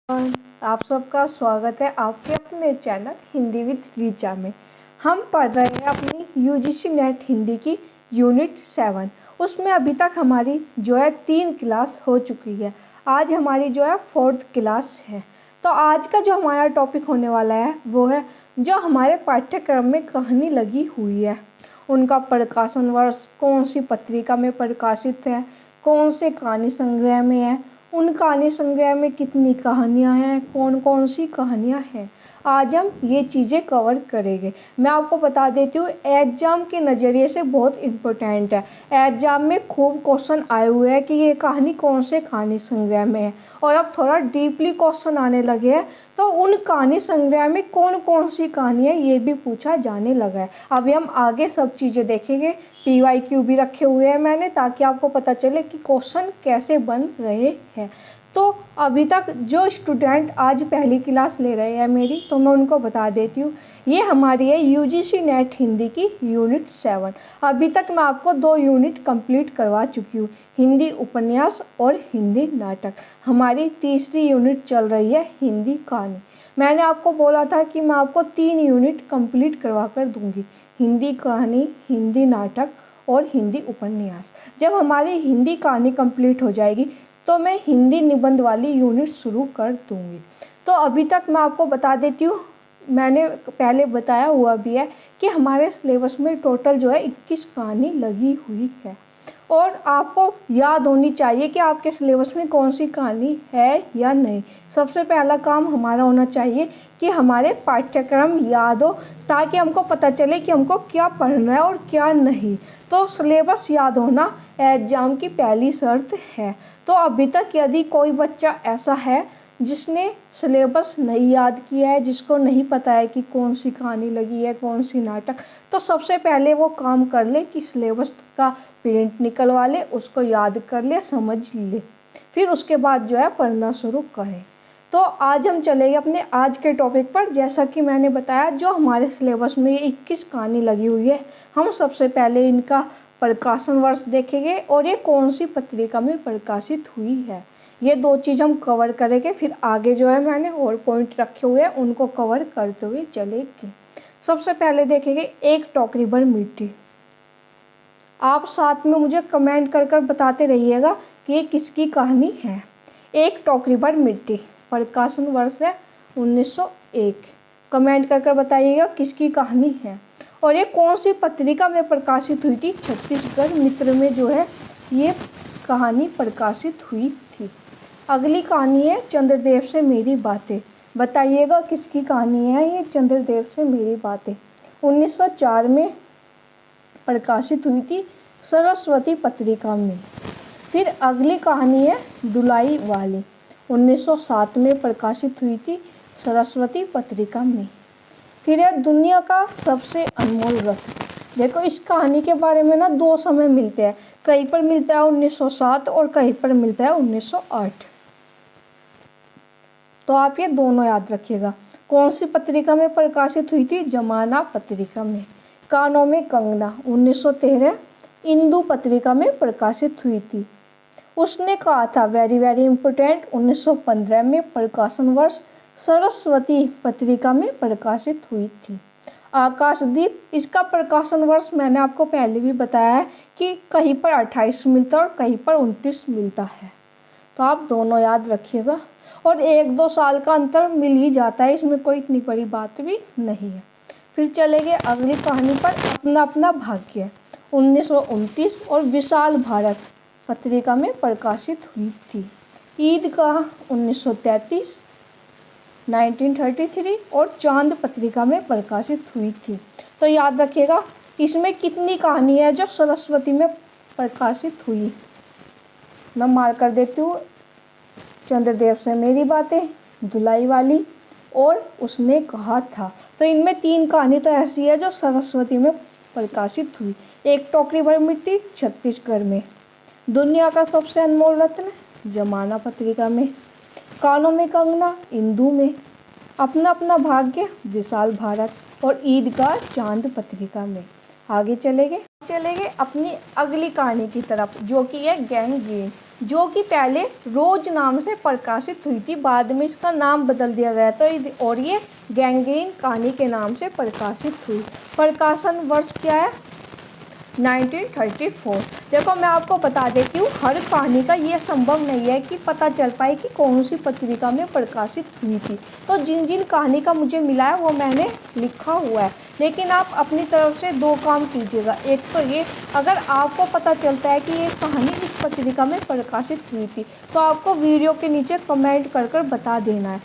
आप सबका स्वागत है आपके अपने चैनल हिंदी विद रीचा में। हम पढ़ रहे हैं अपनी यूजीसी नेट हिंदी की यूनिट 7। उसमें अभी तक हमारी जो है 3 क्लास हो चुकी है। आज हमारी जो है 4th क्लास है। तो आज का जो हमारा टॉपिक होने वाला है वो है जो हमारे पाठ्यक्रम में कहानी लगी हुई है उनका प्रकाशन वर्ष, कौन सी पत्रिका में प्रकाशित है, कौन से कहानी संग्रह में है, उन कहानी संग्रह में कितनी कहानियाँ हैं, कौन कौन सी कहानियाँ हैं। आज हम ये चीज़ें कवर करेंगे। मैं आपको बता देती हूँ एग्जाम के नज़रिए से बहुत इम्पोर्टेंट है। एग्जाम में खूब क्वेश्चन आए हुए हैं कि ये कहानी कौन से कहानी संग्रह में है, और अब थोड़ा डीपली क्वेश्चन आने लगे हैं तो उन कहानी संग्रह में कौन कौन सी कहानी है ये भी पूछा जाने लगा है। अभी हम आगे सब चीज़ें देखेंगे। PYQ भी रखे हुए हैं मैंने, ताकि आपको पता चले कि क्वेश्चन कैसे बन रहे हैं। तो अभी तक जो स्टूडेंट आज पहली क्लास ले रहे हैं मेरी, तो मैं उनको बता देती हूँ ये हमारी है यूजीसी नेट हिंदी की यूनिट 7। अभी तक मैं आपको 2 यूनिट कंप्लीट करवा चुकी हूँ, हिंदी उपन्यास और हिंदी नाटक। हमारी तीसरी यूनिट चल रही है हिंदी कहानी। मैंने आपको बोला था कि मैं आपको 3 यूनिट कंप्लीट करवा कर दूँगी, हिंदी कहानी, हिंदी नाटक और हिंदी उपन्यास। जब हमारी हिंदी कहानी कंप्लीट हो जाएगी तो मैं हिंदी निबंध वाली यूनिट शुरू कर दूंगी। तो अभी तक मैं आपको बता देती हूँ, मैंने पहले बताया हुआ भी है कि हमारे सिलेबस में टोटल जो है 21 कहानी लगी हुई है, और आपको याद होनी चाहिए कि आपके सिलेबस में कौन सी कहानी है या नहीं। सबसे पहला काम हमारा होना चाहिए कि हमारे पाठ्यक्रम याद हो, ताकि हमको पता चले कि हमको क्या पढ़ना है और क्या नहीं। तो सिलेबस याद होना एग्जाम की पहली शर्त है। तो अभी तक यदि कोई बच्चा ऐसा है जिसने सिलेबस नहीं याद किया है, जिसको नहीं पता है कि कौन सी कहानी लगी है, कौन सी नाटक, तो सबसे पहले वो काम कर ले कि सिलेबस का प्रिंट निकलवा ले, उसको याद कर ले, समझ ले, फिर उसके बाद जो है पढ़ना शुरू करें। तो आज हम चलेंगे अपने आज के टॉपिक पर। जैसा कि मैंने बताया, जो हमारे सिलेबस में 21 कहानी लगी हुई है, हम सबसे पहले इनका प्रकाशन वर्ष देखेंगे और ये कौन सी पत्रिका में प्रकाशित हुई है। ये 2 चीज़ हम कवर करेंगे। फिर आगे जो है मैंने और पॉइंट रखे हुए हैं उनको कवर करते हुए चलेंगे। सबसे पहले देखेंगे एक टोकरी भर मिट्टी। आप साथ में मुझे कमेंट कर कर बताते रहिएगा कि ये किसकी कहानी है। एक टोकरी भर मिट्टी, प्रकाशन वर्ष है 1901। कमेंट कर कर बताइएगा किसकी कहानी है, और ये कौन सी पत्रिका में प्रकाशित हुई थी। छत्तीसगढ़ मित्र में जो है ये कहानी प्रकाशित हुई थी। अगली कहानी है चंद्रदेव से मेरी बातें। बताइएगा किसकी कहानी है ये चंद्रदेव से मेरी बातें। 1904 में प्रकाशित हुई थी सरस्वती पत्रिका में। फिर अगली कहानी है दुलाई वाली, 1907 में प्रकाशित हुई थी सरस्वती पत्रिका में। फिर है दुनिया का सबसे अनमोल रत्न। देखो, इस कहानी के बारे में ना 2 समय मिलते हैं, कहीं पर मिलता है 1907 और कहीं पर मिलता है 1908। तो आप ये दोनों याद रखिएगा। कौन सी पत्रिका में प्रकाशित हुई थी? जमाना पत्रिका में। कानों में कंगना 1913 इंदू पत्रिका में प्रकाशित हुई थी। उसने कहा था, वेरी वेरी इंपॉर्टेंट, 1915 में प्रकाशन वर्ष सरस्वती पत्रिका में प्रकाशित हुई थी। आकाशदीप, इसका प्रकाशन वर्ष मैंने आपको पहले भी बताया है कि कहीं पर 28 मिलता है और कहीं पर 29 मिलता है। तो आप दोनों याद रखिएगा, और 1-2 साल का अंतर मिल ही जाता है, इसमें कोई इतनी बड़ी बात भी नहीं है। फिर चलेंगे अगली कहानी पर, अपना अपना भाग्य, 1929 और विशाल भारत पत्रिका में प्रकाशित हुई थी। ईदगाह 1933, 1933 और चांद पत्रिका में प्रकाशित हुई थी। तो याद रखिएगा इसमें कितनी कहानी है जो सरस्वती में प्रकाशित हुई। मैं मार्क कर देती हूँ, चंद्रदेव से मेरी बातें, दुलाई वाली और उसने कहा था। तो इनमें 3 कहानी तो ऐसी है जो सरस्वती में प्रकाशित हुई। एक टोकरी भर मिट्टी छत्तीसगढ़ में, दुनिया का सबसे अनमोल रत्न जमाना पत्रिका में, कानों में कंगना इंदू में, अपना अपना भाग्य विशाल भारत और ईदगाह चांद पत्रिका में। आगे चलेंगे अपनी अगली कहानी की तरफ, जो कि है गैंगग्रीन। जो कि पहले रोज नाम से प्रकाशित हुई थी, बाद में इसका नाम बदल दिया गया तो और ये गैंग्रीन कहानी के नाम से प्रकाशित हुई। प्रकाशन वर्ष क्या है? 1934। देखो मैं आपको बता देती हूँ, हर कहानी का ये संभव नहीं है कि पता चल पाए कि कौन सी पत्रिका में प्रकाशित हुई थी। तो जिन जिन कहानी का मुझे मिला है वो मैंने लिखा हुआ है, लेकिन आप अपनी तरफ से दो काम कीजिएगा। एक तो ये, अगर आपको पता चलता है कि ये कहानी इस पत्रिका में प्रकाशित हुई थी तो आपको वीडियो के नीचे कमेंट कर बता देना है,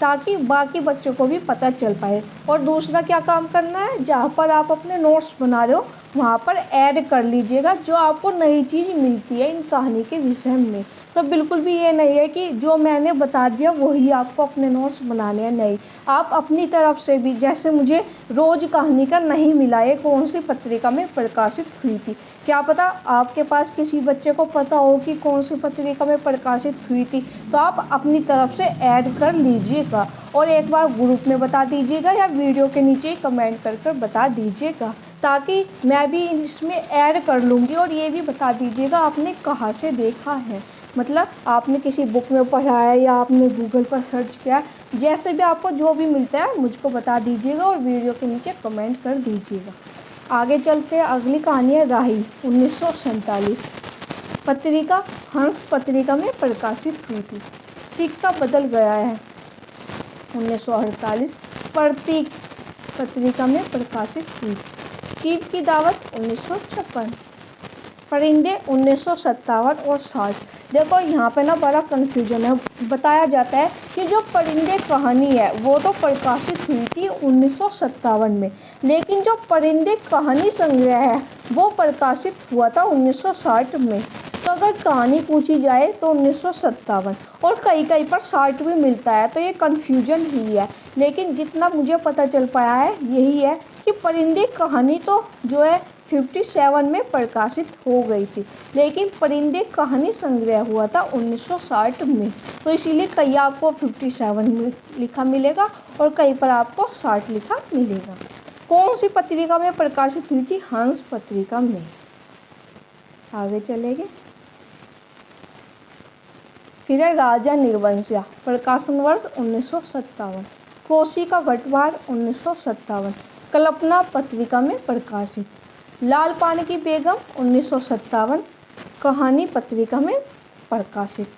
ताकि बाकी बच्चों को भी पता चल पाए। और दूसरा क्या काम करना है, जहाँ पर आप अपने नोट्स बना रहे हो वहाँ पर ऐड कर लीजिएगा जो आपको नई चीज़ मिलती है इन कहानी के विषय में। तो बिल्कुल भी ये नहीं है कि जो मैंने बता दिया वही आपको अपने नोट्स बनाने हैं, नहीं, आप अपनी तरफ से भी, जैसे मुझे रोज कहानी का नहीं मिला है कौन सी पत्रिका में प्रकाशित हुई थी, क्या पता आपके पास किसी बच्चे को पता हो कि कौन सी पत्रिका में प्रकाशित हुई थी, तो आप अपनी तरफ से ऐड कर लीजिएगा और एक बार ग्रुप में बता दीजिएगा या वीडियो के नीचे कमेंट कर बता दीजिएगा, ताकि मैं भी इसमें ऐड कर लूँगी। और ये भी बता दीजिएगा आपने कहाँ से देखा है, मतलब आपने किसी बुक में पढ़ा है या आपने गूगल पर सर्च किया है, जैसे भी आपको जो भी मिलता है मुझको बता दीजिएगा और वीडियो के नीचे कमेंट कर दीजिएगा। आगे चलते हैं, अगली कहानी है राही। 1947 पत्रिका हंस पत्रिका में प्रकाशित हुई थी। सिक्का बदल गया है 1948 प्रतीक पत्रिका में प्रकाशित हुई। चीफ की दावत 1956। परिंदे 1957 और 60। देखो यहाँ पे ना बड़ा कन्फ्यूजन है, बताया जाता है कि जो परिंदे कहानी है वो तो प्रकाशित हुई थी 1957 में, लेकिन जो परिंदे कहानी संग्रह है वो प्रकाशित हुआ था 1960 में। तो अगर कहानी पूछी जाए तो 1957 और कहीं कहीं पर 60 भी मिलता है, तो ये कन्फ्यूजन ही है। लेकिन जितना मुझे पता चल पाया है यही है कि परिंदे कहानी तो जो है 57 में प्रकाशित हो गई थी, लेकिन परिंदे कहानी संग्रह हुआ था 1960 में। तो इसीलिए कहीं आपको 57 में लिखा मिलेगा और कहीं पर आपको 60 लिखा मिलेगा। कौन सी पत्रिका में प्रकाशित हुई थी? हंस पत्रिका में। आगे चलेंगे, फिर है राजा निर्वंशिया। प्रकाशन वर्ष 1957। कोसी का गठवार 1957 कल्पना पत्रिका में प्रकाशित। लाल पानी की बेगम 1957 कहानी पत्रिका में प्रकाशित।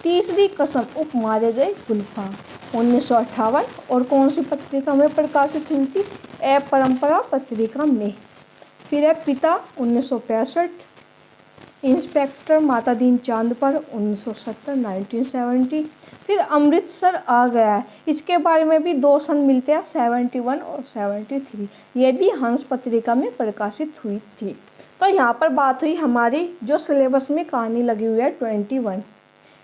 तीसरी कसम उप मारे गए गुलफाम 1958 और कौन सी पत्रिका में प्रकाशित हुई थी? ए परंपरा पत्रिका में। फिर है पिता 1965। इंस्पेक्टर माता दीन चांद पर 1970 1970। फिर अमृतसर आ गया है, इसके बारे में भी दो सन मिलते हैं 71 और 73। ये भी हंस पत्रिका में प्रकाशित हुई थी। तो यहाँ पर बात हुई हमारी जो सिलेबस में कहानी लगी हुई है 21,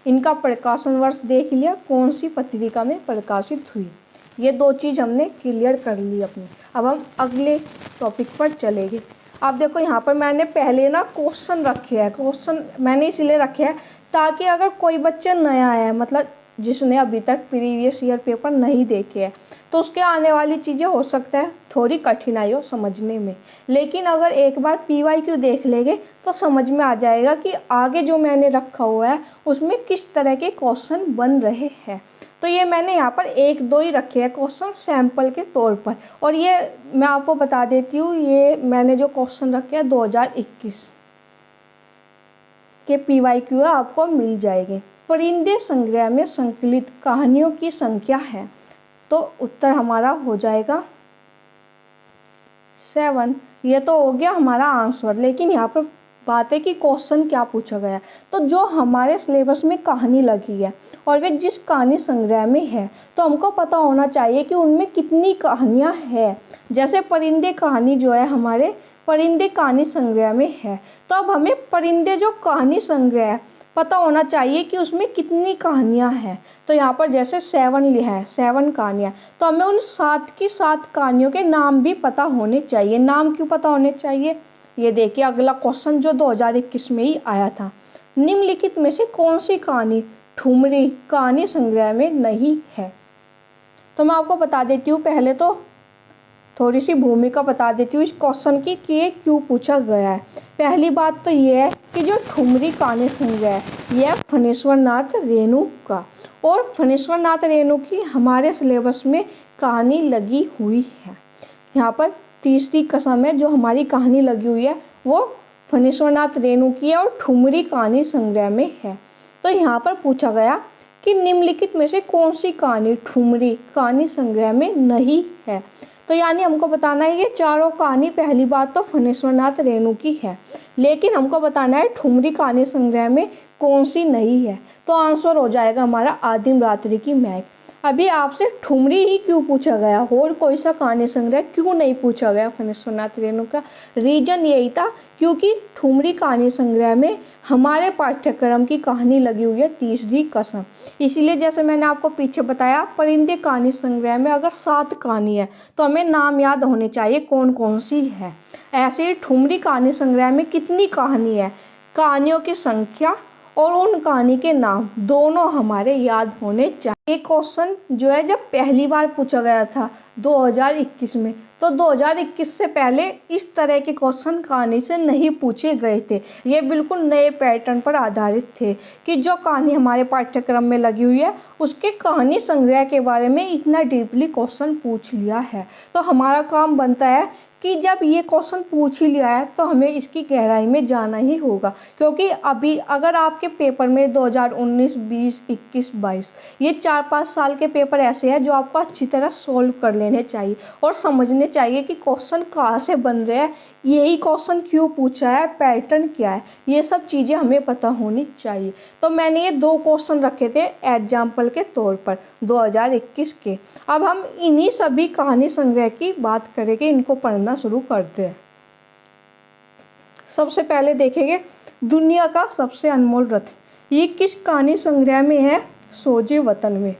इनका प्रकाशन वर्ष देख लिया, कौन सी पत्रिका में प्रकाशित हुई। ये दो चीज़ हमने क्लियर कर ली अपनी। अब हम अगले टॉपिक पर चलेंगे। अब देखो यहाँ पर मैंने पहले ना क्वेश्चन रखे हैं, क्वेश्चन मैंने इसलिए रखे हैं ताकि अगर कोई बच्चा नया है, मतलब जिसने अभी तक प्रीवियस ईयर पेपर नहीं देखे हैं, तो उसके आने वाली चीज़ें हो सकता है थोड़ी कठिनाई हो समझने में, लेकिन अगर एक बार PYQ देख लेंगे तो समझ में आ जाएगा कि आगे जो मैंने रखा हुआ है उसमें किस तरह के क्वेश्चन बन रहे हैं। तो ये मैंने यहाँ पर एक दो ही रखे हैं क्वेश्चन सैंपल के तौर पर, और ये मैं आपको बता देती हूँ, ये मैंने जो क्वेश्चन रखे हैं 2021 के PYQ है, आपको मिल जाएंगे। परिंदे संग्रह में संकलित कहानियों की संख्या है, तो उत्तर हमारा हो जाएगा 7। ये तो हो गया हमारा आंसर, लेकिन यहाँ पर बात है कि क्वेश्चन क्या पूछा गया। तो जो हमारे सिलेबस में कहानी लगी है और वे जिस कहानी संग्रह में है, तो हमको पता होना चाहिए कि उनमें कितनी कहानियाँ हैं। जैसे परिंदे कहानी जो है हमारे परिंदे कहानी संग्रह में है, तो अब हमें परिंदे जो कहानी संग्रह है पता होना चाहिए कि उसमें कितनी कहानियाँ हैं। तो यहाँ पर जैसे 7 लिखा है, 7 कहानियाँ, तो हमें उन 7 की 7 कहानियों के नाम भी पता होने चाहिए। नाम क्यों पता होने चाहिए? ये देखिए अगला क्वेश्चन जो 2021 में ही आया था, निम्नलिखित में से कौन सी कहानी ठुमरी कहानी संग्रह में नहीं है। तो मैं आपको बता देती हूँ, पहले तो थोड़ी सी भूमिका बता देती हूँ इस क्वेश्चन की कि ये क्यों पूछा गया है। पहली बात तो ये है कि कि जो ठुमरी कहानी संग्रह है यह फणीश्वर नाथ रेणु का, और फणीश्वर नाथ रेणु की हमारे सिलेबस में कहानी लगी हुई है। यहाँ पर तीसरी कसम है जो हमारी कहानी लगी हुई है वो फणीश्वर नाथ रेणु की है और ठुमरी कहानी संग्रह में है। तो यहाँ पर पूछा गया कि निम्नलिखित में से कौन सी कहानी ठुमरी कहानी संग्रह में नहीं है। तो यानी हमको बताना है ये चारों कहानी पहली बात तो फणीश्वर नाथ रेणु की है, लेकिन हमको बताना है ठुमरी कहानी संग्रह में कौन सी नहीं है। तो आंसर हो जाएगा हमारा आदिम रात्रि की महक। अभी आपसे ठुमरी ही क्यों पूछा गया, और कोई सा कहानी संग्रह क्यों नहीं पूछा गया फणीश्वर नाथ रेणु का? रीजन यही था क्योंकि ठुमरी कहानी संग्रह में हमारे पाठ्यक्रम की कहानी लगी हुई है तीसरी कसम। इसीलिए जैसे मैंने आपको पीछे बताया परिंदे कहानी संग्रह में अगर 7 कहानी है तो हमें नाम याद होने चाहिए कौन कौन सी है। ऐसे ही ठुमरी कहानी संग्रह में कितनी कहानी है, कहानियों की संख्या और उन कहानी के नाम दोनों हमारे याद होने चाहिए। ये क्वेश्चन जो है जब पहली बार पूछा गया था 2021 में, तो 2021 से पहले इस तरह के क्वेश्चन कहानी से नहीं पूछे गए थे। ये बिल्कुल नए पैटर्न पर आधारित थे कि जो कहानी हमारे पाठ्यक्रम में लगी हुई है उसके कहानी संग्रह के बारे में इतना डीपली क्वेश्चन पूछ लिया है। तो हमारा काम बनता है कि जब ये क्वेश्चन पूछ ही लिया है तो हमें इसकी गहराई में जाना ही होगा, क्योंकि अभी अगर आपके पेपर में 2019, 20, 21, 22 ये 4-5 साल के पेपर ऐसे हैं जो आपको अच्छी तरह सॉल्व कर लेने चाहिए और समझने चाहिए कि क्वेश्चन कहाँ से बन रहे हैं, यही क्वेश्चन क्यों पूछा है, पैटर्न क्या है, ये सब चीज़ें हमें पता होनी चाहिए। तो मैंने ये 2 क्वेश्चन रखे थे एग्जाम्पल के तौर पर 2021 के। अब हम इन्हीं सभी कहानी संग्रह की बात करेंगे, इनको पढ़ना शुरू करते हैं। सबसे पहले देखेंगे दुनिया का सबसे अनमोल रत्न, ये किस कहानी संग्रह में है? सोजे वतन में।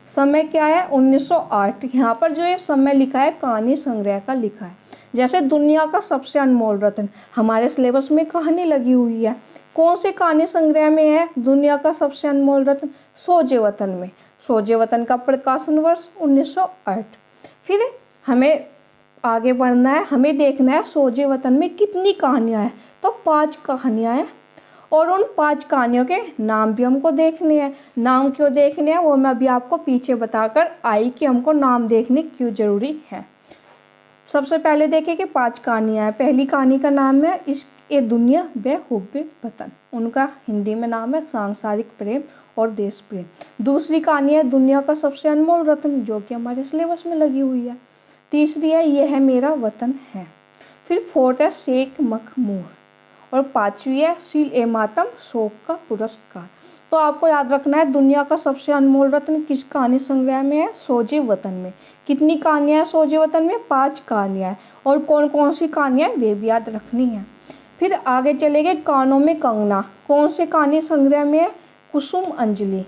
समय क्या है? 1908। यहाँ पर जो ये समय लिखा है कहानी संग्रह का लिखा है। जैसे दुनिया का सबसे अनमोल रत्न हमारे सिलेबस में कहानी लगी हुई है, कौन से कहानी संग्रह में है दुनिया का सबसे अनमोल रत्न? सोजे वतन में। सोजे वतन का प्रकाशन वर्ष 1908। फिर हमें आगे बढ़ना है, हमें देखना है सोजे वतन में कितनी कहानियाँ हैं। तो 5 कहानियाँ हैं और उन 5 कहानियों के नाम भी हमको देखने हैं। नाम क्यों देखने हैं वो मैं अभी आपको पीछे बताकर आई कि हमको नाम देखने क्यों जरूरी है। सबसे पहले देखें कि 5 कहानियाँ हैं। पहली कहानी का नाम है इश्क ए दुनिया बे हुब्बे वतन, उनका हिंदी में नाम है सांसारिक प्रेम और देश प्रेम। दूसरी कहानी है दुनिया का सबसे अनमोल रत्न, जो कि हमारे सिलेबस में लगी हुई है। तीसरी है यह है मेरा वतन है। फिर 4th है शेख मखमूर, और 5वीं है सील ए मातम शोक का पुरस्कार। तो आपको याद रखना है दुनिया का सबसे अनमोल रत्न किस कहानी संग्रह में है? सोजे वतन में। कितनी कहानियाँ हैं सोजे वतन में? 5 कहानियाँ हैं, और कौन कौन सी कहानियाँ हैं वे भी याद रखनी है। फिर आगे चलेंगे कानों में कंगना, कौन से कहानी संग्रह में है? कुसुम अंजलि।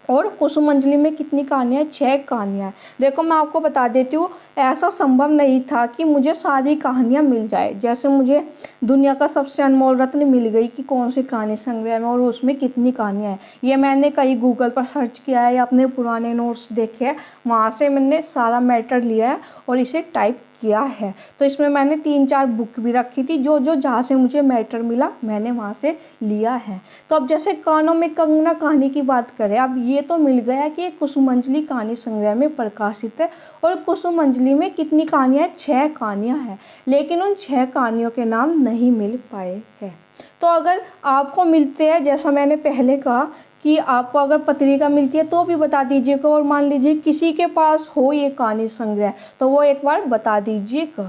और कुसुम अंजलि में कितनी कहानियाँ? 6 कहानियाँ। देखो मैं आपको बता देती हूँ, ऐसा संभव नहीं था कि मुझे सारी कहानियाँ मिल जाए। जैसे मुझे दुनिया का सबसे अनमोल रत्न मिल गई कि कौन सी कहानी संग्रह में और उसमें कितनी कहानियाँ हैं, ये मैंने कहीं गूगल पर सर्च किया है या अपने पुराने नोट्स देखे हैं, वहाँ से मैंने सारा मैटर लिया है और इसे टाइप किया है। तो इसमें मैंने 3-4 बुक भी रखी थी, जो जहाँ से मुझे मैटर मिला मैंने वहाँ से लिया है। तो अब जैसे कानों में कंगना कहानी की बात करें, अब ये तो मिल गया कि कुसुम अंजलि कहानी संग्रह में प्रकाशित है, और कुसुम अंजलि में कितनी कहानियाँ? 6 कहानियाँ हैं, लेकिन उन 6 कहानियों के नाम नहीं मिल पाए हैं। तो अगर आपको मिलते हैं, जैसा मैंने पहले कहा कि आपको अगर पत्रिका मिलती है तो भी बता दीजिएगा, और मान लीजिए किसी के पास हो ये कहानी संग्रह तो वो एक बार बता दीजिएगा।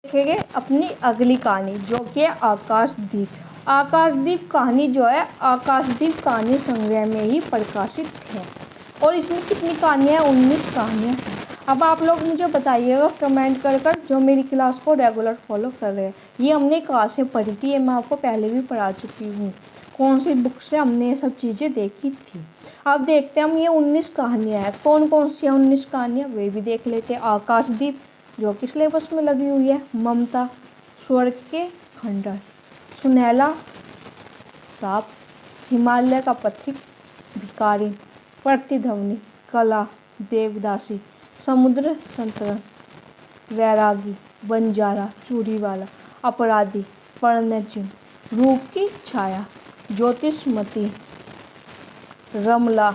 देखेंगे अपनी अगली कहानी जो कि है आकाशदीप। आकाशदीप कहानी जो है आकाशदीप कहानी संग्रह में ही प्रकाशित है, और इसमें कितनी कहानियाँ हैं? 19 कहानियाँ हैं। अब आप लोग मुझे बताइएगा कमेंट कर जो मेरी क्लास को रेगुलर फॉलो कर रहे हैं, ये हमने कहाँ से पढ़ी थी? ये मैं आपको पहले भी पढ़ा चुकी हूँ, कौन सी बुक से हमने ये सब चीज़ें देखी थी। अब देखते हैं हम ये 19 कहानियाँ हैं, कौन कौन सी हैं 19 कहानियाँ वे भी देख लेते हैं। आकाशदीप जो कि सिलेबस में लगी हुई है, ममता, स्वर्ग के खंडहर, सुनहला सांप, हिमालय का पथिक, भिखारी, प्रतिध्वनि, कला, देवदासी, समुद्र संतरण, वैरागी, बंजारा, चूड़ीवाला, अपराधी, प्रणय चिन्ह, रूप की छाया, ज्योतिषमती, रमला,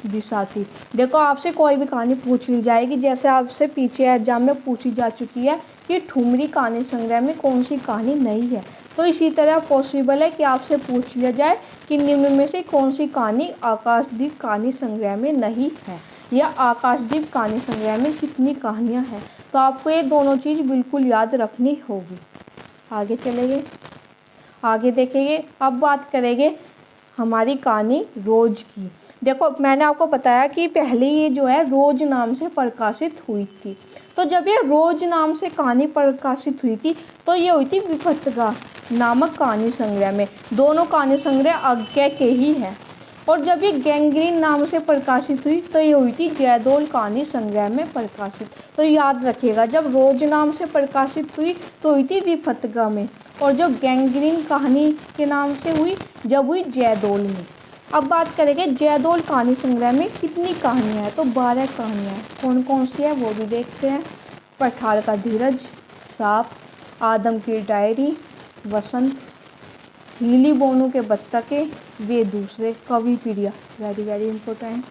बिसाती। देखो आपसे कोई भी कहानी पूछ ली जाएगी, जैसे आपसे पीछे एग्जाम में पूछी जा चुकी है कि ठुमरी कहानी संग्रह में कौन सी कहानी नहीं है, तो इसी तरह पॉसिबल है कि आपसे पूछ लिया जाए कि निम्न में से कौन सी कहानी आकाशदीप कहानी संग्रह में नहीं है, या आकाशदीप कहानी संग्रह में कितनी कहानियाँ हैं। तो आपको ये दोनों चीज़ बिल्कुल याद रखनी होगी। आगे चलेंगे, आगे देखेंगे। अब बात करेंगे हमारी कहानी रोज की। देखो मैंने आपको बताया कि पहले ये जो है रोज नाम से प्रकाशित हुई थी। तो जब ये रोज नाम से कहानी प्रकाशित हुई थी तो ये हुई थी विपत्तिका नामक कहानी संग्रह में। दोनों कहानी संग्रह अज्ञा के ही हैं। और जब ये गैंग्रीन नाम से प्रकाशित हुई तो ये हुई थी जयदोल कहानी संग्रह में प्रकाशित। तो याद रखिएगा, जब रोज नाम से प्रकाशित हुई तो हुई थी विपत्तिका में, और जो गैंग्रीन कहानी के नाम से हुई जब हुई जयदोल में। अब बात करेंगे जयदोल कहानी संग्रह में कितनी कहानियाँ हैं। तो 12 कहानियाँ हैं। कौन कौन सी है वो भी देखते हैं। पठार का धीरज, सांप, आदम की डायरी, वसंत, नीली बोनू के बत्तखे, वे दूसरे, कवि प्रिया, वेरी वेरी इंपॉर्टेंट,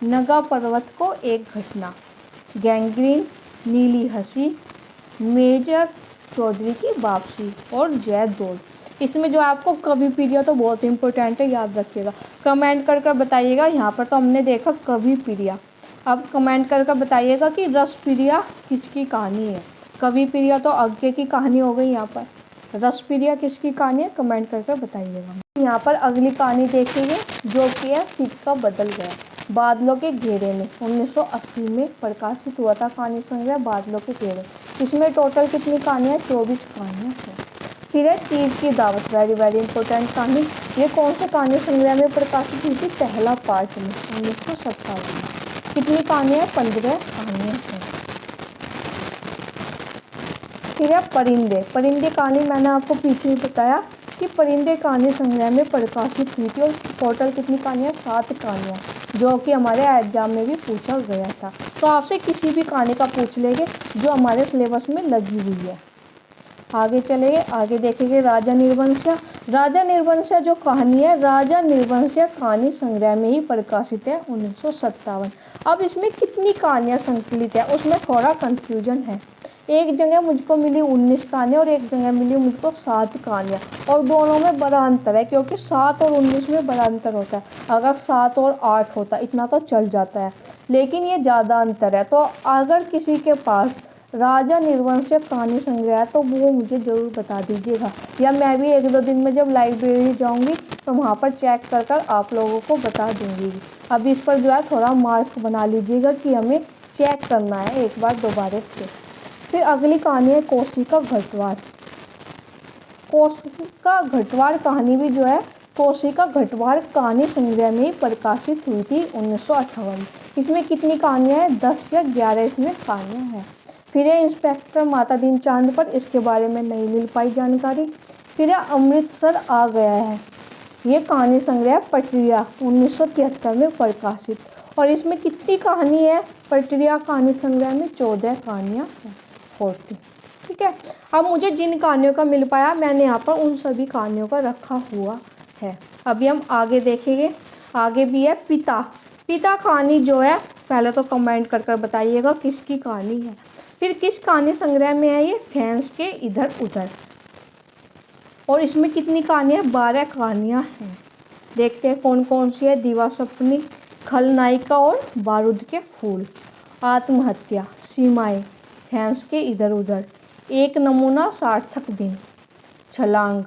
नगा पर्वत को एक घटना, गैंग्रीन, नीली हंसी, मेजर चौधरी की वापसी, और जयदोल। इसमें जो आपको कवि प्रिया तो बहुत इंपॉर्टेंट है, याद रखिएगा। कमेंट कर कर बताइएगा। यहाँ पर तो हमने देखा कवि प्रिया, अब कमेंट कर कर बताइएगा कि रस प्रिया किसकी कहानी है। कवि प्रिया तो अज्ञे की कहानी हो गई, यहाँ पर रस प्रिया किसकी कहानी है, कमेंट कर कर बताइएगा। यहाँ पर अगली कहानी देखेंगे जो कि है सिक्का बदल गया, बादलों के घेरे में। 1980 में प्रकाशित हुआ था कहानी संग्रह बादलों के घेरे। इसमें टोटल कितनी कहानियाँ, 24 कहानियाँ हैं। फिर है चीव की दावत, वेरी वेरी इंपॉर्टेंट कहानी। ये कौन से कहानी संग्रह में प्रकाशित हुई थी, पहला पार्ट में, 1957 में। कितनी कहानियाँ, 15 कहानियाँ हैं। फिर है परिंदे। परिंदे कहानी मैंने आपको पीछे ही बताया कि परिंदे कहानी संग्रह में प्रकाशित हुई थी, और टोटल कितनी कहानियाँ, 7 कहानियाँ, जो कि हमारे एग्जाम में भी पूछा गया था। तो आपसे किसी भी कहानी का पूछ लेंगे जो हमारे सिलेबस में लगी हुई है। आगे चलेंगे, आगे देखेंगे राजा निर्वंशिया। राजा निर्वंशिया जो कहानी है, राजा निर्वंशिया कहानी संग्रह में ही प्रकाशित है, 1957। अब इसमें कितनी कहानियाँ संकलित है उसमें थोड़ा कंफ्यूजन है। एक जगह मुझको मिली 19 कहानियाँ और एक जगह मिली मुझको 7 कहानियाँ, और दोनों में बड़ा अंतर है, क्योंकि 7 और 19 में बड़ा अंतर होता है। अगर 7 और 8 होता इतना तो चल जाता है, लेकिन ये ज़्यादा अंतर है। तो अगर किसी के पास राजा निर्वंशिया कहानी संग्रह है तो वो मुझे ज़रूर बता दीजिएगा, या मैं भी 1-2 दिन में जब लाइब्रेरी जाऊंगी तो वहाँ पर चेक कर कर आप लोगों को बता दूंगी। अब इस पर जो है थोड़ा मार्क बना लीजिएगा कि हमें चेक करना है एक बार दोबारा से। फिर अगली कहानी है कोसी का घटवार। कोसी का घटवार कहानी भी जो है कोसी का घटवार कहानी संग्रह में ही प्रकाशित हुई थी, 1958। इसमें कितनी कहानियाँ हैं, 10 या 11 इसमें कहानियाँ हैं। फिर है इंस्पेक्टर माता दीन चांद पर, इसके बारे में नहीं मिल पाई जानकारी। फिर है अमृतसर आ गया है, ये कहानी संग्रह पटरिया, 1973 में प्रकाशित, और इसमें कितनी कहानी है, पटरिया कहानी संग्रह में 14 कहानियाँ हैं, 40। ठीक है। अब मुझे जिन कहानियों का मिल पाया मैंने यहाँ पर उन सभी कहानियों का रखा हुआ है। अभी हम आगे देखेंगे। आगे भी है पिता। पिता कहानी जो है पहले तो कमेंट कर कर बताइएगा किसकी कहानी है। फिर किस कहानी संग्रह में है ये, फैंस के इधर उधर, और इसमें कितनी कहानियाँ, 12 कहानियाँ हैं। देखते हैं कौन कौन सी है। दीवा सपनी, खलनायिका और बारूद के फूल, आत्महत्या, सीमाएं, फैंस के इधर उधर, एक नमूना सार्थक दिन, छलांग,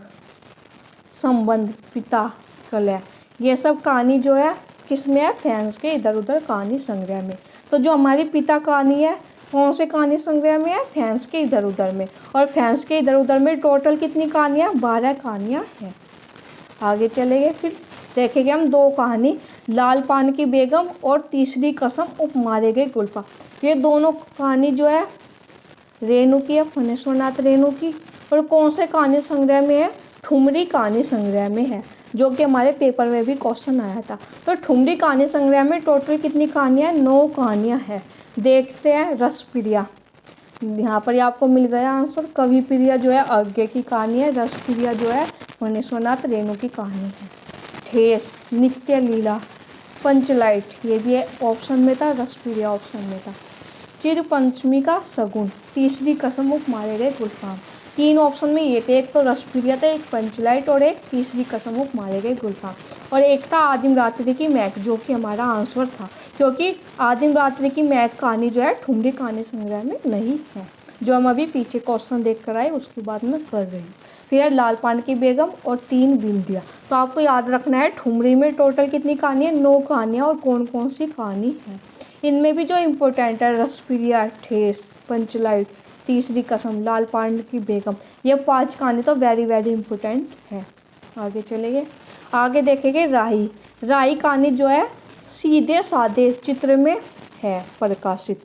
संबंध, पिता, कलह। ये सब कहानी जो है किसमें है, फैंस के इधर उधर कहानी संग्रह में। तो जो हमारी पिता कहानी है कौन से कहानी संग्रह में है, फैंस के इधर उधर में, और फैंस के इधर उधर में टोटल कितनी कहानियाँ, 12 कहानियाँ हैं। आगे चलेंगे। फिर देखेंगे हम 2 कहानी, लाल पान की बेगम और तीसरी कसम उप मारे गए गुल्फा। ये दोनों कहानी जो है रेणु की है, फणेश्वरनाथ रेणु की, और कौन से कहानी संग्रह में है, ठुमरी कहानी संग्रह में है, जो कि हमारे पेपर में भी क्वेश्चन आया था। तो ठुमरी कहानी संग्रह में टोटल कितनी कहानियाँ हैं, 9 कहानियाँ हैं। देखते हैं रस प्रिया, यहाँ पर आपको मिल गया आंसर। कवि प्रिया जो है अज्ञे की कहानी है, रस प्रिया जो है फणीश्वरनाथ रेणु की कहानी है। ठेस, नित्य लीला, पंचलाइट, ये भी ऑप्शन में था, रसप्रिया ऑप्शन में था। चिर पंचमी का शगुन, तीसरी कसम, मुख मारे गए गुलफाम। 3 ऑप्शन में ये थे, एक तो रसप्रिया था, एक पंचलाइट और एक तीसरी कसम, मुख मारे गए गुलफाम। और एक था आदिम रात्रि की महक, जो कि हमारा आंसर था, क्योंकि आदिम रात्रि की महक कहानी जो है ठुमरी कहानी संग्रह में नहीं है, जो हम अभी पीछे क्वेश्चन देख कर आए उसके बाद में कर रही हूँ। फिर लाल पान की बेगम और 3 बिंदिया। तो आपको याद रखना है ठुमरी में टोटल कितनी कहानी है, 9 कहानियाँ, और कौन कौन सी कहानी है। इनमें भी जो इम्पोर्टेंट है, रसप्रिया, ठेस, पंचलाइट, तीसरी कसम, लाल पान की बेगम, ये 5 कहानी तो वेरी वेरी इम्पोर्टेंट है। आगे चलेंगे, आगे देखेंगे राही। राही कहानी जो है सीधे साधे चित्र में है प्रकाशित।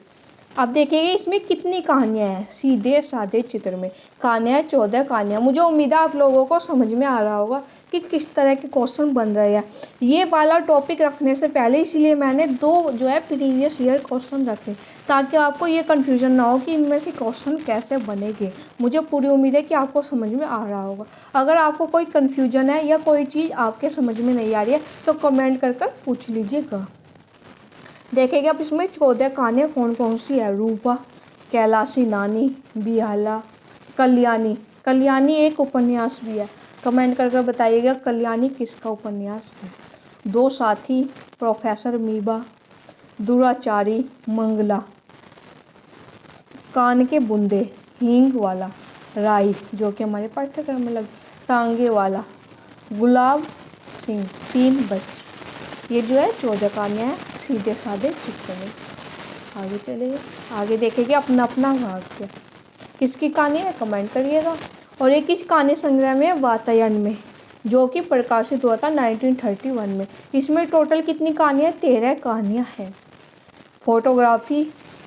अब देखेंगे इसमें कितनी कहानियाँ हैं। सीधे साधे चित्र में कहानियाँ 14 कहानियाँ। मुझे उम्मीद है आप लोगों को समझ में आ रहा होगा कि किस तरह के क्वेश्चन बन रहे हैं। ये वाला टॉपिक रखने से पहले इसलिए मैंने 2 जो है प्रीवियस ईयर क्वेश्चन रखे, ताकि आपको ये कन्फ्यूजन ना हो कि इनमें से क्वेश्चन कैसे बनेंगे। मुझे पूरी उम्मीद है कि आपको समझ में आ रहा होगा। अगर आपको कोई कन्फ्यूजन है या कोई चीज़ आपके समझ में नहीं आ रही है तो कमेंट कर कर पूछ लीजिएगा। देखेंगे अब इसमें 14 कहानियाँ कौन कौन सी है। रूपा, कैलाशी नानी, बिहाला, कल्याणी। कल्याणी एक उपन्यास भी है, कमेंट करके बताइएगा कल्याणी किसका उपन्यास है। 2 साथी, प्रोफेसर मीबा, दुराचारी, मंगला, कान के बुंदे, हींग वाला, राई जो कि हमारे पाठ्यक्रम में लग, टांगे वाला, गुलाब सिंह, 3 बच्चे। ये जो है 14 कहानियाँ हैं सीधे साधे चित्र में। आगे चलिए, आगे देखेंगे अपना अपना भाग्य किसकी कहानी है, कमेंट करिएगा। और एक इस कहानी संग्रह में वातायन में, जो कि प्रकाशित हुआ था 1931 में। इसमें टोटल कितनी कहानियाँ, 13 कहानियाँ हैं। फोटोग्राफी,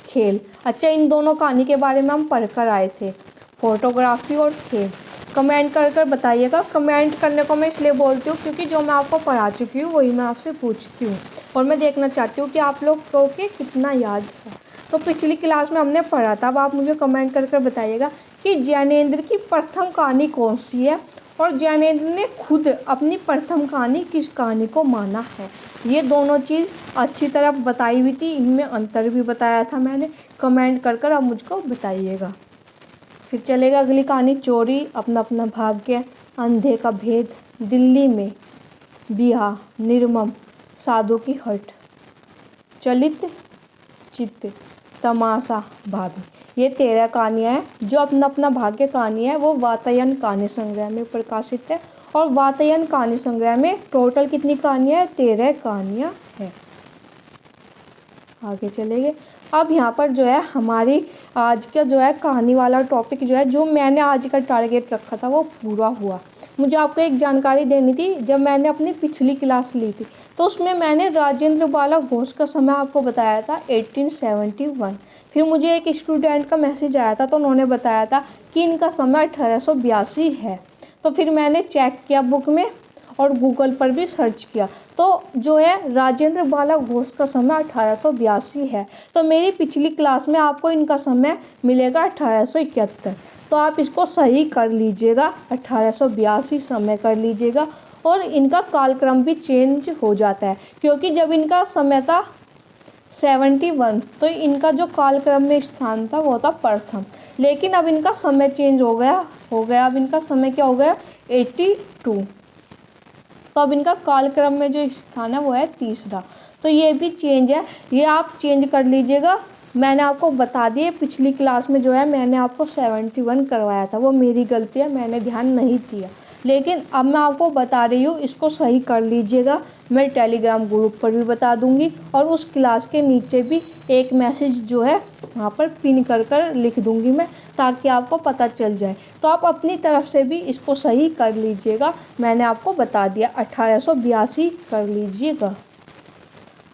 खेल। अच्छा, इन दोनों कहानी के बारे में हम पढ़ कर आए थे, फोटोग्राफी और खेल। कमेंट कर कर बताइएगा। कमेंट करने को मैं इसलिए बोलती हूँ क्योंकि जो मैं आपको पढ़ा चुकी हूँ वही मैं आपसे पूछती हूँ, और मैं देखना चाहती हूँ कि आप लोग को के कितना याद है। तो पिछली क्लास में हमने पढ़ा था, अब आप मुझे कमेंट कर कर बताइएगा कि ज्ञानेंद्र की प्रथम कहानी कौन सी है, और ज्ञानेंद्र ने खुद अपनी प्रथम कहानी किस कहानी को माना है। ये दोनों चीज़ अच्छी तरह बताई हुई थी, इनमें अंतर भी बताया था मैंने। कमेंट कर कर आप मुझको बताइएगा। फिर चलेगा अगली कहानी, चोरी, अपना अपना भाग्य, अंधे का भेद, दिल्ली में, बिहा, निर्मम, साधु की हट, चलित चित्त, तमाशा, भाभी। ये 13 कहानियाँ हैं। जो अपना अपना भाग्य कहानी है वो वातायन कहानी संग्रह में प्रकाशित है, और वातायन कहानी संग्रह में टोटल कितनी कहानियाँ हैं, 13 कहानियाँ हैं। आगे चलेंगे। अब यहाँ पर जो है हमारी आज का जो है कहानी वाला टॉपिक जो है, जो मैंने आज का टारगेट रखा था वो पूरा हुआ। मुझे आपको एक जानकारी देनी थी। जब मैंने अपनी पिछली क्लास ली थी तो उसमें मैंने राजेंद्र बाला घोष का समय आपको बताया था 1871। फिर मुझे एक स्टूडेंट का मैसेज आया था, तो उन्होंने बताया था कि इनका समय 1882 है। तो फिर मैंने चेक किया बुक में और गूगल पर भी सर्च किया, तो जो है राजेंद्र बाला घोष का समय 1882 है। तो मेरी पिछली क्लास में आपको इनका समय मिलेगा 1871। तो आप इसको सही कर लीजिएगा, 1882 समय कर लीजिएगा। और इनका कालक्रम भी चेंज हो जाता है, क्योंकि जब इनका समय था 71 तो इनका जो कालक्रम में स्थान था वो था प्रथम, लेकिन अब इनका समय चेंज हो गया। अब इनका समय क्या हो गया, 82। तो अब इनका कालक्रम में जो स्थान है वो है तीसरा। तो ये भी चेंज है, ये आप चेंज कर लीजिएगा। मैंने आपको बता दिए पिछली क्लास में जो है मैंने आपको 71 करवाया था, वो मेरी गलती है, मैंने ध्यान नहीं दिया। लेकिन अब मैं आपको बता रही हूँ, इसको सही कर लीजिएगा। मैं टेलीग्राम ग्रुप पर भी बता दूँगी, और उस क्लास के नीचे भी एक मैसेज जो है वहाँ पर पिन कर कर लिख दूँगी मैं, ताकि आपको पता चल जाए। तो आप अपनी तरफ से भी इसको सही कर लीजिएगा। मैंने आपको बता दिया 1882 कर लीजिएगा।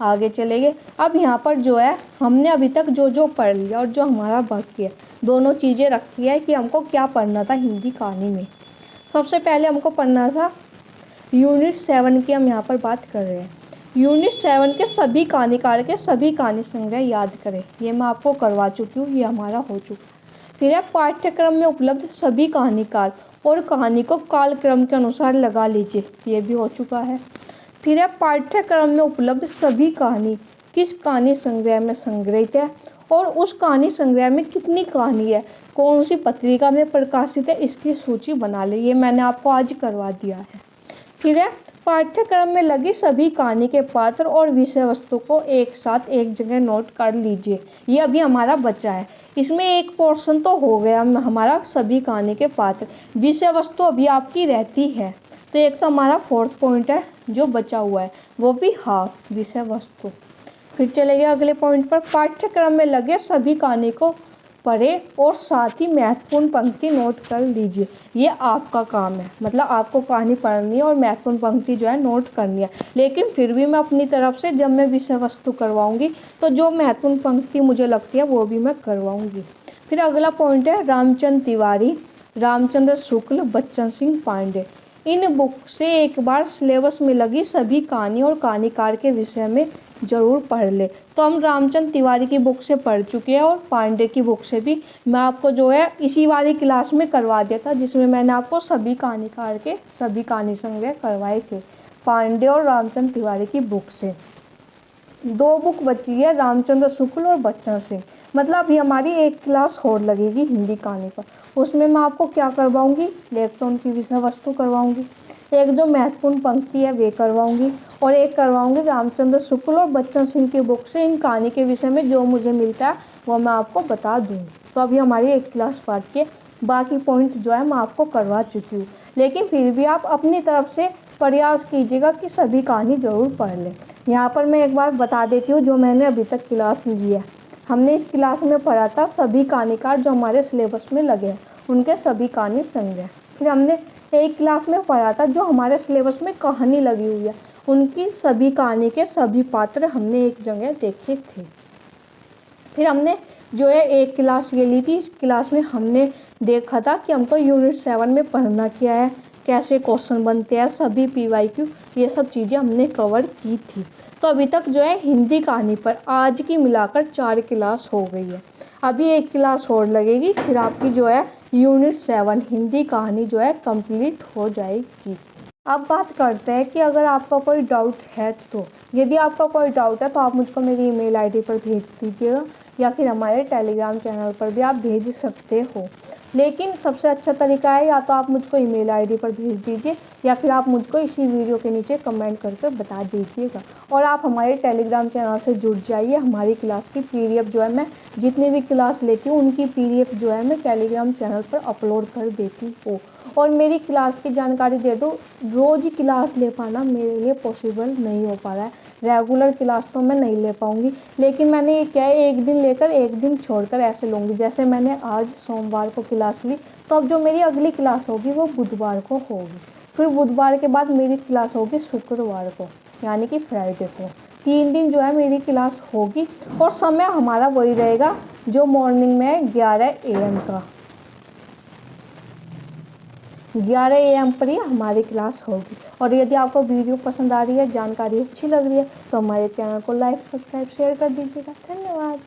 आगे चलेंगे। अब यहाँ पर जो है हमने अभी तक जो जो पढ़ लिया और जो हमारा बाकी है, दोनों चीज़ें रखी है कि हमको क्या पढ़ना था हिंदी कहानी में। सबसे पहले हमको पढ़ना था यूनिट 7 की, हम यहाँ पर बात कर रहे हैं। यूनिट 7 के सभी कहानीकार के सभी कहानी संग्रह याद करें। ये मैं आपको करवा चुकी हूँ, ये हमारा हो चुका। फिर है पाठ्यक्रम में उपलब्ध सभी कहानीकार और कहानी को कालक्रम के अनुसार लगा लीजिए, ये भी हो चुका है। फिर है पाठ्यक्रम में उपलब्ध सभी कहानी किस कहानी संग्रह में संग्रहित है और उस कहानी संग्रह में कितनी कहानी है, कौन सी पत्रिका में प्रकाशित है, इसकी सूची बना ले। ये मैंने आपको आज करवा दिया है। फिर है पाठ्यक्रम में लगी सभी कहानी के पात्र और विषय वस्तु को एक साथ एक जगह नोट कर लीजिए। ये अभी हमारा बचा है, इसमें एक पोर्शन तो हो गया हमारा सभी कहानी के पात्र, विषय वस्तु अभी आपकी रहती है। तो एक तो हमारा 4th पॉइंट है जो बचा हुआ है, वो भी हाफ विषय वस्तु। फिर चले गए अगले पॉइंट पर, पाठ्यक्रम में लगे सभी कहानी को पढ़े और साथ ही महत्वपूर्ण पंक्ति नोट कर लीजिए। ये आपका काम है, मतलब आपको कहानी पढ़नी है और महत्वपूर्ण पंक्ति जो है नोट करनी है। लेकिन फिर भी मैं अपनी तरफ से जब मैं विषय वस्तु करवाऊंगी तो जो महत्वपूर्ण पंक्ति मुझे लगती है वो भी मैं करवाऊंगी। फिर अगला पॉइंट है रामचंद्र तिवारी, रामचंद्र शुक्ल, बच्चन सिंह पांडे। इन बुक से एक बार सिलेबस में लगी सभी कहानी और कहानीकार के विषय में ज़रूर पढ़ ले। तो हम रामचंद्र तिवारी की बुक से पढ़ चुके हैं और पांडे की बुक से भी मैं आपको जो है इसी वाली क्लास में करवा दिया था, जिसमें मैंने आपको सभी कहानीकार के सभी कहानी संग्रह करवाए थे पांडे और रामचंद्र तिवारी की बुक से। 2 बुक बची है, रामचंद्र शुक्ल और बच्चन सिंह। मतलब अभी हमारी एक क्लास और लगेगी हिंदी कहानी पर, उसमें मैं आपको क्या करवाऊंगी, एक तो उनकी विषय वस्तु करवाऊंगी, एक जो महत्वपूर्ण पंक्ति है वे करवाऊंगी और एक करवाऊंगी रामचंद्र शुक्ल और बच्चन सिंह की बुक से इन कहानी के विषय में जो मुझे मिलता है वो मैं आपको बता दूँगी। तो अभी हमारी एक क्लास पार्ट के बाकी पॉइंट जो है मैं आपको करवा चुकी हूँ, लेकिन फिर भी आप अपनी तरफ से प्रयास कीजिएगा कि सभी कहानी ज़रूर पढ़ लें। यहाँ पर मैं एक बार बता देती हूँ जो मैंने अभी तक क्लास ली है। हमने इस क्लास में पढ़ा था सभी कहानीकार जो हमारे सिलेबस में लगे हैं उनके सभी कहानी संग्रह। फिर हमने एक क्लास में पढ़ा था जो हमारे सिलेबस में कहानी लगी हुई है उनकी सभी कहानी के सभी पात्र हमने एक जगह देखे थे। फिर हमने जो है एक क्लास ये ली थी, इस क्लास में हमने देखा था कि हमको यूनिट 7 में पढ़ना क्या है, कैसे क्वेश्चन बनते हैं, सभी PYQ ये सब चीज़ें हमने कवर की थी। तो अभी तक जो है हिंदी कहानी पर आज की मिलाकर 4 क्लास हो गई है। अभी एक क्लास और लगेगी, फिर आपकी जो है यूनिट 7 हिंदी कहानी जो है कंप्लीट हो जाएगी। अब बात करते हैं कि अगर आपका कोई डाउट है तो यदि आपका कोई डाउट है तो आप मुझको मेरी ईमेल आईडी पर भेज दीजिएगा या फिर हमारे टेलीग्राम चैनल पर भी आप भेज सकते हो। लेकिन सबसे अच्छा तरीका है या तो आप मुझको ईमेल आईडी पर भेज दीजिए या फिर आप मुझको इसी वीडियो के नीचे कमेंट करके बता दीजिएगा। और आप हमारे टेलीग्राम चैनल से जुड़ जाइए। हमारी क्लास की PDF जो है मैं जितनी भी क्लास लेती हूँ उनकी PDF जो है मैं टेलीग्राम चैनल पर अपलोड कर देती हूँ। और मेरी क्लास की जानकारी दे दो, रोज़ क्लास ले पाना मेरे लिए पॉसिबल नहीं हो पा रहा है, रेगुलर क्लास तो मैं नहीं ले पाऊँगी। लेकिन मैंने ये क्या है एक दिन लेकर एक दिन छोड़कर ऐसे लूँगी। जैसे मैंने आज सोमवार को क्लास ली तो अब जो मेरी अगली क्लास होगी वो बुधवार को होगी, फिर बुधवार के बाद मेरी क्लास होगी शुक्रवार को यानी कि फ्राइडे को। 3 दिन जो है मेरी क्लास होगी और समय हमारा वही रहेगा जो मॉर्निंग में 11 AM का 11 AM पर ही हमारी क्लास होगी। और यदि आपको वीडियो पसंद आ रही है, जानकारी अच्छी लग रही है तो हमारे चैनल को लाइक, सब्सक्राइब, शेयर कर दीजिएगा। धन्यवाद।